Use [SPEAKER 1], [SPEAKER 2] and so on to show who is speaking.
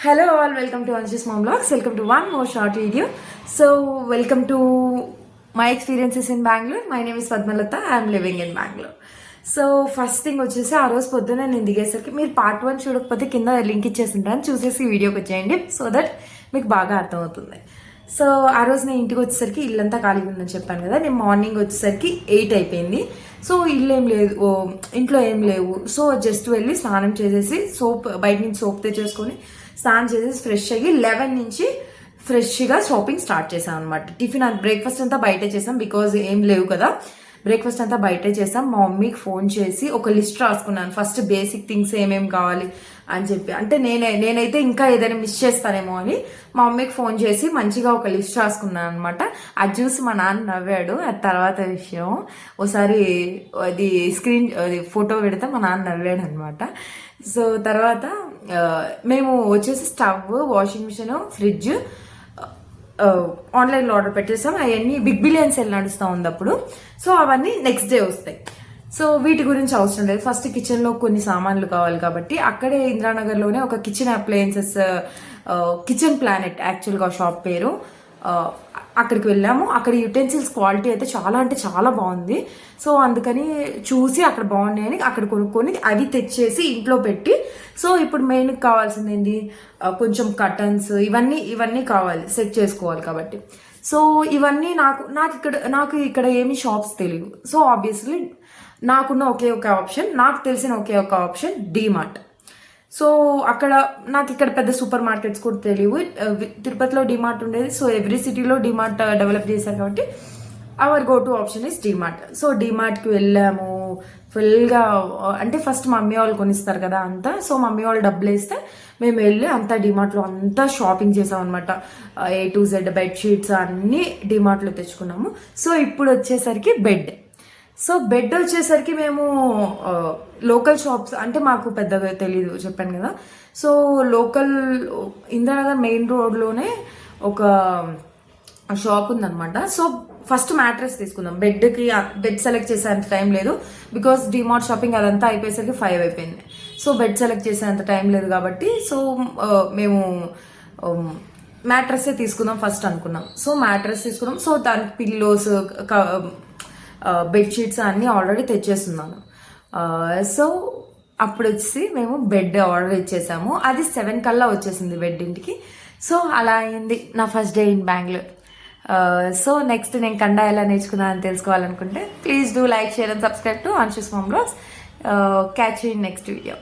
[SPEAKER 1] Hello all, welcome to Anshu's Mom Vlogs. Welcome to one more short video. So welcome to my experiences in Bangalore. My name is Padmalatha. I am living in Bangalore. So first thing వచ్చేసి ఆ రోజు పొద్దున్న నేను దిగేసరికి మీరు part 1 చూడకపోతే కింద link ఇచ్చేసింటాను, చూసేసి వీడియోకి వచ్చేయండి సో దట్ మీకు బాగా అర్థమవుతుంది. సో ఆ రోజు నేను ఇంటికి వచ్చేసరికి ఇల్లంతా ఖాళీగా ఉందని చెప్పాను కదా. నేను మార్నింగ్ వచ్చేసరికి 8 అయిపోయింది. సో ఇల్లు ఏం లేదు, ఇంట్లో ఏం లేవు. సో జస్ట్ వెళ్ళి స్నానం చేసేసి సోప్ బయట నుంచి సోప్ తెచ్చేసుకొని స్నానం చేసేసి ఫ్రెష్ అయ్యి 11 నుంచి ఫ్రెష్గా షాపింగ్ స్టార్ట్ చేసాం అనమాట. టిఫిన్ బ్రేక్ఫాస్ట్ అంతా బయటే చేసాం బికాజ్ ఏం లేవు కదా. బ్రేక్ఫాస్ట్ అంతా బయటే చేసాం. మా మమ్మీకి ఫోన్ చేసి ఒక లిస్ట్ రాసుకున్నాను, ఫస్ట్ బేసిక్ థింగ్స్ ఏమేమి కావాలి అని చెప్పి. అంటే నేనైతే ఇంకా ఏదైనా మిస్ చేస్తానేమో అని మా మమ్మీకి ఫోన్ చేసి మంచిగా ఒక లిస్ట్ రాసుకున్నాను అనమాట. అది చూసి మా నాన్న నవ్వాడు. అది తర్వాత విషయం. ఒకసారి అది ఫోటో పెడితే మా నాన్న నవ్వాడు అనమాట. సో తర్వాత మేము వచ్చేసి స్టవ్, వాషింగ్ మిషన్, ఫ్రిడ్జ్ ఆన్లైన్లో ఆర్డర్ పెట్టేసాం. అవన్నీ బిగ్ బిలియన్ సేల్ నడుస్తూ ఉంది అప్పుడు. సో అవన్నీ నెక్స్ట్ డే వస్తాయి. సో వీటి గురించి అవసరం లేదు. ఫస్ట్ కిచెన్లో కొన్ని సామాన్లు కావాలి కాబట్టి అక్కడే ఇంద్రానగర్లోనే ఒక కిచెన్ అప్లయన్సెస్, కిచెన్ ప్లానెట్ యాక్చువల్గా షాప్ పేరు, అక్కడికి వెళ్ళాము. అక్కడ యుటెన్సిల్స్ క్వాలిటీ అయితే చాలా అంటే చాలా బాగుంది. సో అందుకని చూసి అక్కడ బాగున్నాయని అక్కడ కొనుక్కొని అవి తెచ్చేసి ఇంట్లో పెట్టి, సో ఇప్పుడు మెయిన్ కావాల్సింది ఏంటి, కొంచెం కర్టన్స్ ఇవన్నీ కావాలి, సెట్ చేసుకోవాలి కాబట్టి. సో ఇవన్నీ నాకు ఇక్కడ ఏమి షాప్స్ తెలియవు. సో ఆబ్వియస్లీ నాకున్న ఒకే ఒక ఆప్షన్, నాకు తెలిసిన ఒకే ఒక ఆప్షన్ డీమార్ట్. సో అక్కడ నాకు ఇక్కడ పెద్ద సూపర్ మార్కెట్స్ కూడా తెలియవు. తిరుపతిలో డీమార్ట్ ఉండేది. సో ఎవ్రీ సిటీలో డీమార్ట్ డెవలప్ చేశారు కాబట్టి our go to option is DMart. So డీమార్ట్కి వెళ్ళాము ఫుల్గా. అంటే ఫస్ట్ మమ్మీ వాళ్ళు కొనిస్తారు కదా అంతా. సో మమ్మీ వాళ్ళు డబ్బులు వేస్తే మేము వెళ్ళి అంతా డీమార్ట్లో అంతా షాపింగ్ చేసాం అనమాట. A to Z బెడ్షీట్స్ అన్నీ డీమార్ట్లో తెచ్చుకున్నాము. సో ఇప్పుడు వచ్చేసరికి సో బెడ్ వచ్చేసరికి మేము లోకల్ షాప్స్, అంటే మాకు పెద్దగా తెలీదు చెప్పాను కదా. సో లోకల్ ఇందిరానగర్ మెయిన్ రోడ్లోనే ఒక షాప్ ఉందన్నమాట. సో ఫస్ట్ మ్యాట్రెస్ తీసుకుందాం. బెడ్ సెలెక్ట్ చేసేంత టైం లేదు బికాస్ డిమార్ట్ షాపింగ్ అదంతా అయిపోయేసరికి 5 అయిపోయింది. సో బెడ్ సెలెక్ట్ చేసేంత టైం లేదు కాబట్టి సో మేము మ్యాట్రెస్సే తీసుకుందాం ఫస్ట్ అనుకున్నాం. సో మ్యాట్రెస్ తీసుకున్నాం. సో దానికి పిల్లోస్, బెడ్షీట్స్ అన్నీ ఆల్రెడీ తెచ్చేస్తున్నాను. సో అప్పుడు వచ్చి మేము బెడ్ ఆర్డర్ ఇచ్చేసాము. అది 7 కల్లా వచ్చేసింది బెడ్ ఇంటికి. సో అలా అయింది నా first day in Bengaluru. So next నేను కండా ఎలా నేర్చుకున్నానని తెలుసుకోవాలనుకుంటే please do like, share and subscribe to Anshu's Mom Vlogs. Catch you in next video.